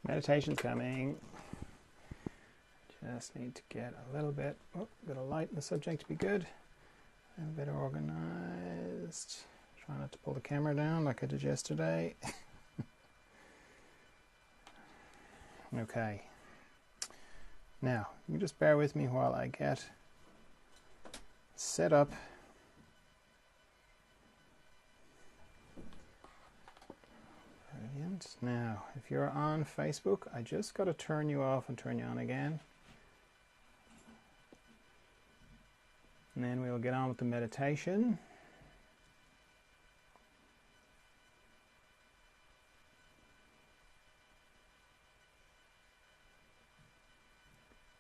Meditation's coming. Just need to get a little bit of light in the subject to be good. And a bit organized. Try not to pull the camera down like I did yesterday. Okay. Now, you just bear with me while I get set up. Brilliant. Now, if you're on Facebook, I just got to turn you off and turn you on again. And then we'll get on with the meditation.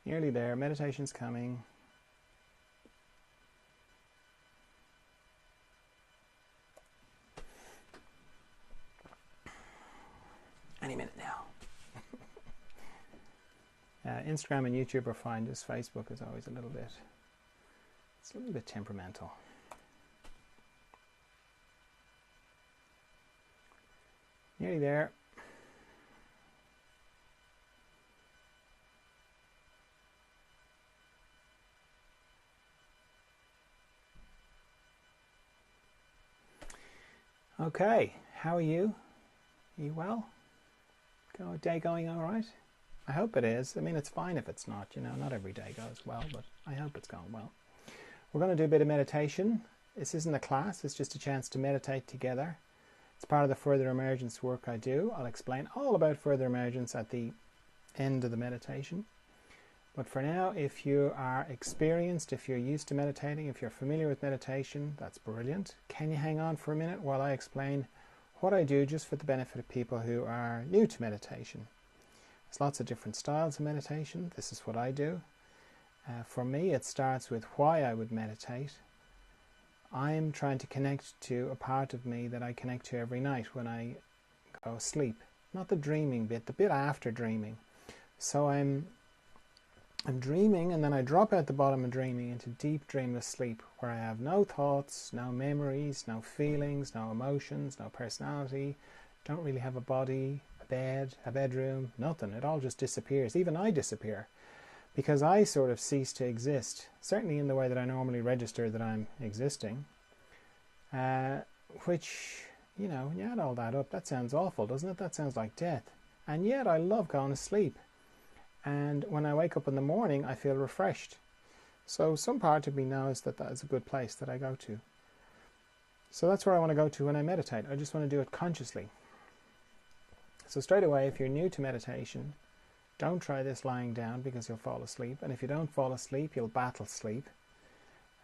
Nearly there. Meditation's coming. Any minute now. Instagram and YouTube are fine. Just Facebook is always a little bit temperamental. Nearly there. Okay, how are you? Are you well? Day going all right? I hope it is. I mean, it's fine if it's not, not every day goes well, but I hope it's going well. We're going to do a bit of meditation. This isn't a class, it's just a chance to meditate together. It's part of the further emergence work I do. I'll explain all about further emergence at the end of the meditation. But for now, if you are experienced, if you're used to meditating, if you're familiar with meditation, that's brilliant. Can you hang on for a minute while I explain what I do, just for the benefit of people who are new to meditation? There's lots of different styles of meditation. This is what I do. For me, it starts with why I would meditate. I'm trying to connect to a part of me that I connect to every night when I go sleep. Not the dreaming bit, the bit after dreaming. So I'm dreaming, and then I drop out the bottom of dreaming into deep dreamless sleep, where I have no thoughts, no memories, no feelings, no emotions, no personality, don't really have a body, a bed, a bedroom, nothing. It all just disappears. Even I disappear, because I sort of cease to exist, certainly in the way that I normally register that I'm existing, which, when you add all that up, that sounds awful, doesn't it? That sounds like death. And yet I love going to sleep. And when I wake up in the morning, I feel refreshed. So some part of me knows that that is a good place that I go to. So that's where I want to go to when I meditate. I just want to do it consciously. So straight away, if you're new to meditation, don't try this lying down, because you'll fall asleep. And if you don't fall asleep, you'll battle sleep.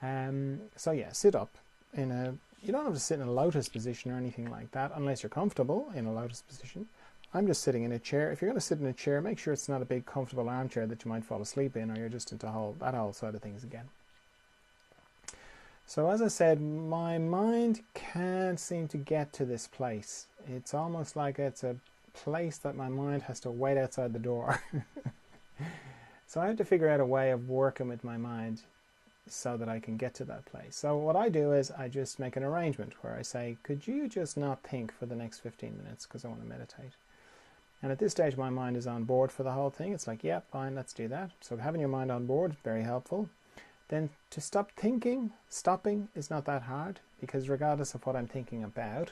So yeah, sit up. You don't have to sit in a lotus position or anything like that, unless you're comfortable in a lotus position. I'm just sitting in a chair. If you're going to sit in a chair, make sure it's not a big comfortable armchair that you might fall asleep in, or you're just into that whole side of things again. So as I said, my mind can't seem to get to this place. It's almost like it's a place that my mind has to wait outside the door. So I have to figure out a way of working with my mind so that I can get to that place. So what I do is I just make an arrangement where I say, could you just not think for the next 15 minutes because I want to meditate? And at this stage, my mind is on board for the whole thing. It's like, yeah, fine, let's do that. So having your mind on board is very helpful. Then to stop thinking, stopping is not that hard, because regardless of what I'm thinking about,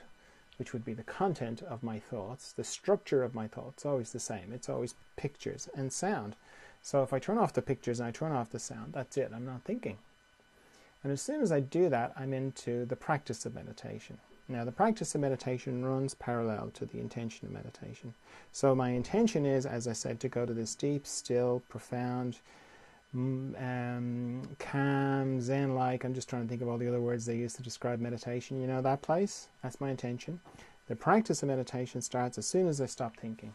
which would be the content of my thoughts, the structure of my thoughts is always the same. It's always pictures and sound. So if I turn off the pictures and I turn off the sound, that's it. I'm not thinking. And as soon as I do that, I'm into the practice of meditation. Now, the practice of meditation runs parallel to the intention of meditation. So my intention is, as I said, to go to this deep, still, profound, calm, Zen-like. I'm just trying to think of all the other words they use to describe meditation. You know that place? That's my intention. The practice of meditation starts as soon as I stop thinking.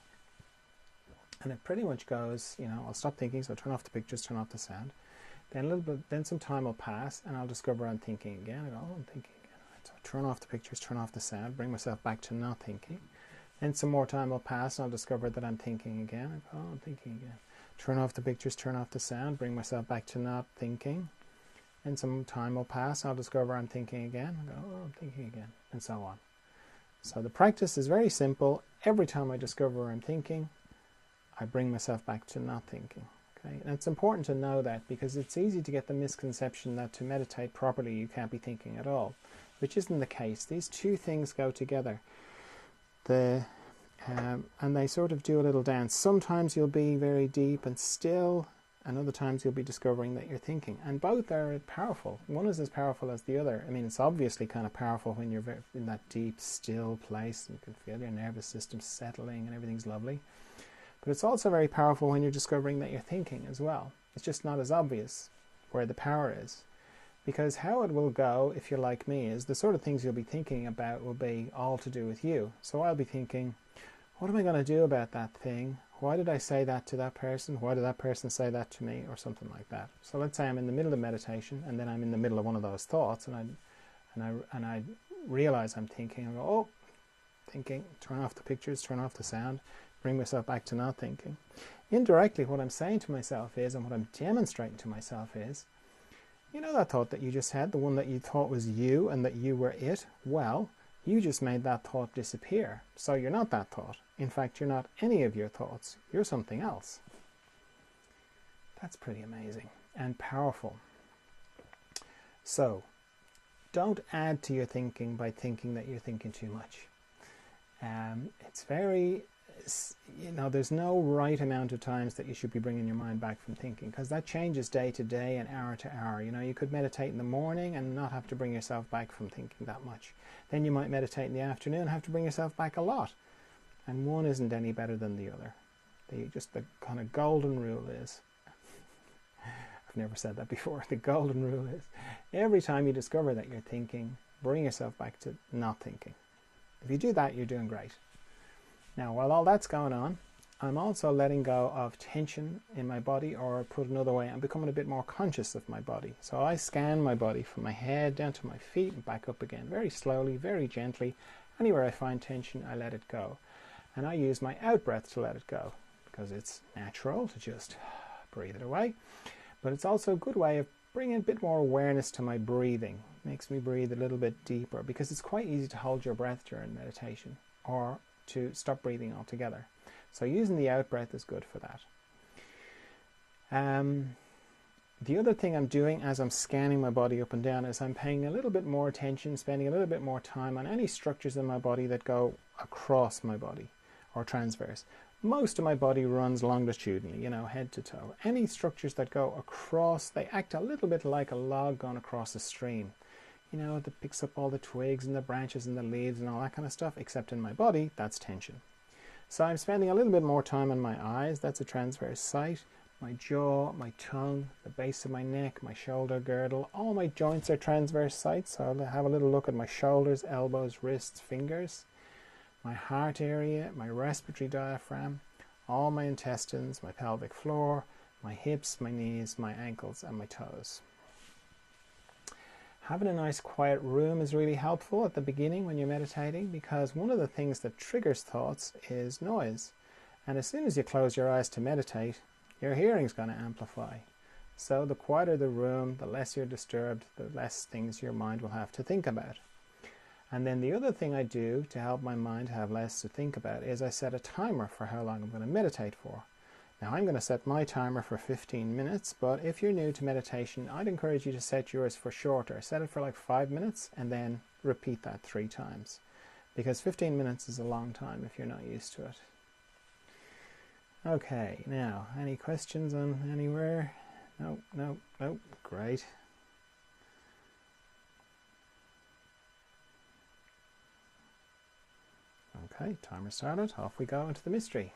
And it pretty much goes, I'll stop thinking, so I'll turn off the pictures, turn off the sound. Then some time will pass, and I'll discover I'm thinking again. I go, I'm thinking again. So turn off the pictures, turn off the sound, bring myself back to not thinking. Then some more time will pass, and I'll discover that I'm thinking again. I go, I'm thinking again. Turn off the pictures, turn off the sound, bring myself back to not thinking. And some time will pass, and I'll discover I'm thinking again. I go, I'm thinking again, and so on. So the practice is very simple. Every time I discover I'm thinking, I bring myself back to not thinking. Okay? And it's important to know that, because it's easy to get the misconception that to meditate properly you can't be thinking at all, which isn't the case. These two things go together. And they sort of do a little dance. Sometimes you'll be very deep and still, and other times you'll be discovering that you're thinking. And both are powerful. One is as powerful as the other. I mean, it's obviously kind of powerful when you're in that deep, still place. You can feel your nervous system settling and everything's lovely. But it's also very powerful when you're discovering that you're thinking as well. It's just not as obvious where the power is. Because how it will go, if you're like me, is the sort of things you'll be thinking about will be all to do with you. So I'll be thinking, what am I going to do about that thing? Why did I say that to that person? Why did that person say that to me? Or something like that. So let's say I'm in the middle of meditation, and then I'm in the middle of one of those thoughts, and I realize I'm thinking. I go, oh, thinking. Turn off the pictures, turn off the sound, bring myself back to not thinking. Indirectly, what I'm saying to myself is, and what I'm demonstrating to myself is, you know that thought that you just had, the one that you thought was you and that you were it? Well, you just made that thought disappear. So you're not that thought. In fact, you're not any of your thoughts. You're something else. That's pretty amazing and powerful. So, don't add to your thinking by thinking that you're thinking too much. It's very, there's no right amount of times that you should be bringing your mind back from thinking, because that changes day to day and hour to hour. You could meditate in the morning and not have to bring yourself back from thinking that much. Then you might meditate in the afternoon and have to bring yourself back a lot. And one isn't any better than the other. The kind of golden rule is, I've never said that before, the golden rule is, every time you discover that you're thinking, bring yourself back to not thinking. If you do that, you're doing great. Now, while all that's going on, I'm also letting go of tension in my body, or put another way, I'm becoming a bit more conscious of my body. So I scan my body from my head down to my feet and back up again, very slowly, very gently. Anywhere I find tension, I let it go. And I use my out-breath to let it go, because it's natural to just breathe it away. But it's also a good way of bringing a bit more awareness to my breathing. It makes me breathe a little bit deeper, because it's quite easy to hold your breath during meditation, or to stop breathing altogether. So using the out-breath is good for that. The other thing I'm doing as I'm scanning my body up and down is I'm paying a little bit more attention, spending a little bit more time on any structures in my body that go across my body, or transverse. Most of my body runs longitudinally, head to toe. Any structures that go across, they act a little bit like a log going across a stream. That picks up all the twigs and the branches and the leaves and all that kind of stuff, except in my body, that's tension. So I'm spending a little bit more time on my eyes, that's a transverse site, my jaw, my tongue, the base of my neck, my shoulder girdle, all my joints are transverse sites. So I'll have a little look at my shoulders, elbows, wrists, fingers, my heart area, my respiratory diaphragm, all my intestines, my pelvic floor, my hips, my knees, my ankles, and my toes. Having a nice quiet room is really helpful at the beginning when you're meditating, because one of the things that triggers thoughts is noise. And as soon as you close your eyes to meditate, your hearing's going to amplify. So the quieter the room, the less you're disturbed, the less things your mind will have to think about. And then the other thing I do to help my mind have less to think about is I set a timer for how long I'm going to meditate for. Now I'm going to set my timer for 15 minutes, but if you're new to meditation, I'd encourage you to set yours for shorter. Set it for like 5 minutes and then repeat that 3 times. Because 15 minutes is a long time if you're not used to it. Okay, now, any questions on anywhere? No, great. Okay, timer started. Off we go into the mystery.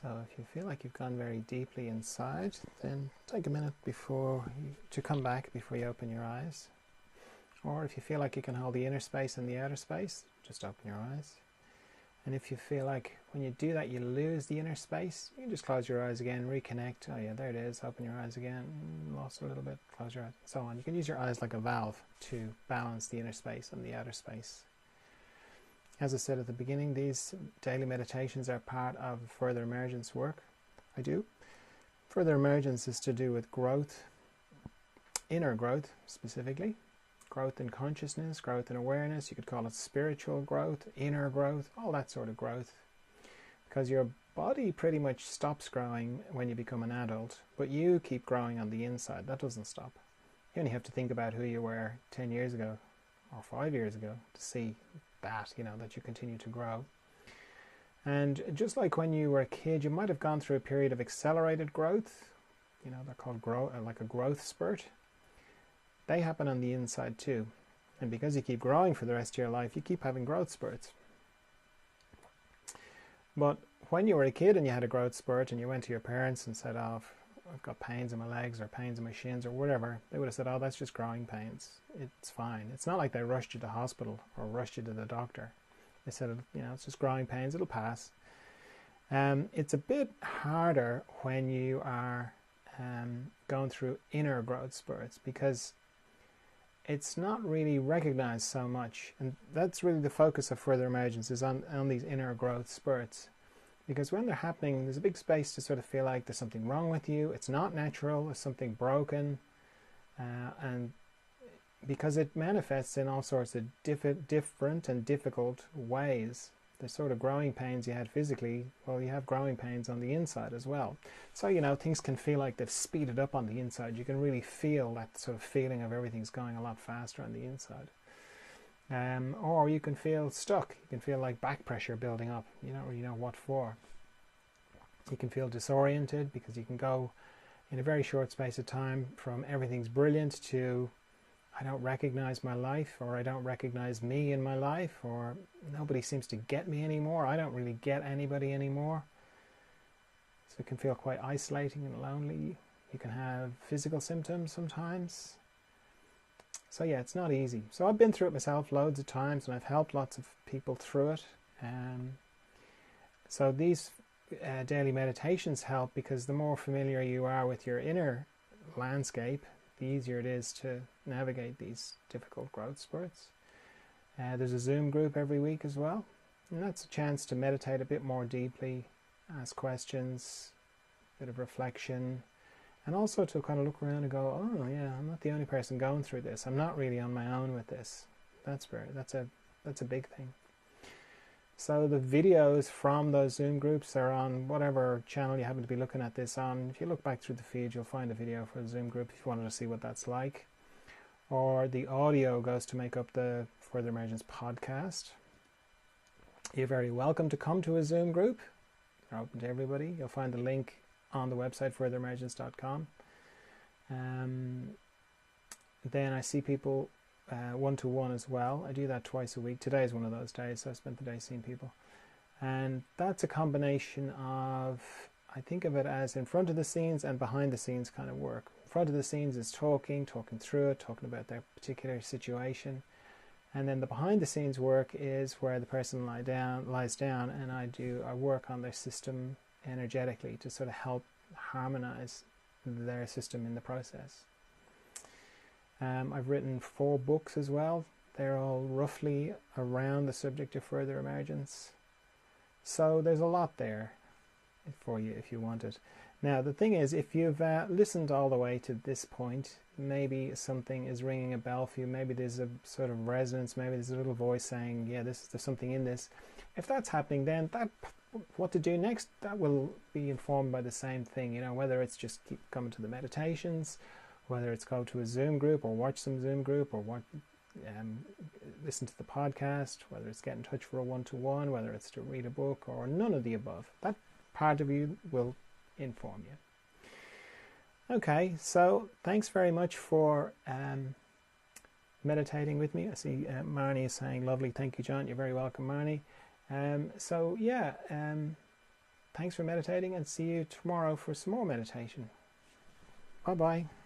So if you feel like you've gone very deeply inside, then take a minute to come back before you open your eyes. Or if you feel like you can hold the inner space and the outer space, just open your eyes. And if you feel like when you do that you lose the inner space, you can just close your eyes again, reconnect. Oh yeah, there it is. Open your eyes again. Lost a little bit. Close your eyes. So on. You can use your eyes like a valve to balance the inner space and the outer space. As I said at the beginning, these daily meditations are part of further emergence work I do. Further emergence is to do with growth, inner growth specifically. Growth in consciousness, growth in awareness. You could call it spiritual growth, inner growth, all that sort of growth. Because your body pretty much stops growing when you become an adult, but you keep growing on the inside. That doesn't stop. You only have to think about who you were 10 years ago or 5 years ago to see that, that you continue to grow. And just like when you were a kid, you might have gone through a period of accelerated growth. They're called like a growth spurt. They happen on the inside too. And because you keep growing for the rest of your life, you keep having growth spurts. But when you were a kid and you had a growth spurt and you went to your parents and said, oh, I've got pains in my legs or pains in my shins or whatever, they would have said, oh, that's just growing pains. It's fine. It's not like they rushed you to hospital or rushed you to the doctor. They said, it's just growing pains. It'll pass. It's a bit harder when you are going through inner growth spurts because it's not really recognized so much, and that's really the focus of further emergence, is on these inner growth spurts. Because when they're happening, there's a big space to sort of feel like there's something wrong with you, it's not natural, there's something broken, and because it manifests in all sorts of different and difficult ways. The sort of growing pains you had physically, well, you have growing pains on the inside as well. So, things can feel like they've speeded up on the inside. You can really feel that sort of feeling of everything's going a lot faster on the inside. Or you can feel stuck. You can feel like back pressure building up. You don't really know what for. You can feel disoriented because you can go in a very short space of time from everything's brilliant to I don't recognize my life, or I don't recognize me in my life, or nobody seems to get me anymore. I don't really get anybody anymore. So it can feel quite isolating and lonely. You can have physical symptoms sometimes. So yeah, it's not easy. So I've been through it myself loads of times, and I've helped lots of people through it. So these daily meditations help because the more familiar you are with your inner landscape, the easier it is to navigate these difficult growth spurts. There's a Zoom group every week as well, and that's a chance to meditate a bit more deeply, ask questions, a bit of reflection, and also to kind of look around and go, oh yeah, I'm not the only person going through this. I'm not really on my own with this. That's a big thing. So the videos from those Zoom groups are on whatever channel you happen to be looking at this on. If you look back through the feed, you'll find a video for the Zoom group if you wanted to see what that's like. Or the audio goes to make up the Further Emergence podcast. You're very welcome to come to a Zoom group. They're open to everybody. You'll find the link on the website, furtheremergence.com. Then I see people one-to-one as well. I do that twice a week. Today is one of those days, so I spent the day seeing people. And that's a combination of, I think of it as in front of the scenes and behind the scenes kind of work. In front of the scenes is talking through it, talking about their particular situation. And then the behind the scenes work is where the person lies down and I work on their system energetically to sort of help harmonize their system in the process. I've written 4 books as well. They're all roughly around the subject of further emergence. So there's a lot there for you if you want it. Now the thing is, if you've listened all the way to this point, maybe something is ringing a bell for you. Maybe there's a sort of resonance. Maybe there's a little voice saying, yeah, there's something in this. If that's happening, then what to do next, that will be informed by the same thing. Whether it's just keep coming to the meditations, whether it's go to a Zoom group or watch some Zoom group or listen to the podcast, whether it's get in touch for a one-to-one, whether it's to read a book or none of the above. That part of you will inform you. Okay, so thanks very much for meditating with me. I see Marnie is saying, lovely, thank you, John. You're very welcome, Marnie. thanks for meditating, and see you tomorrow for some more meditation. Bye bye.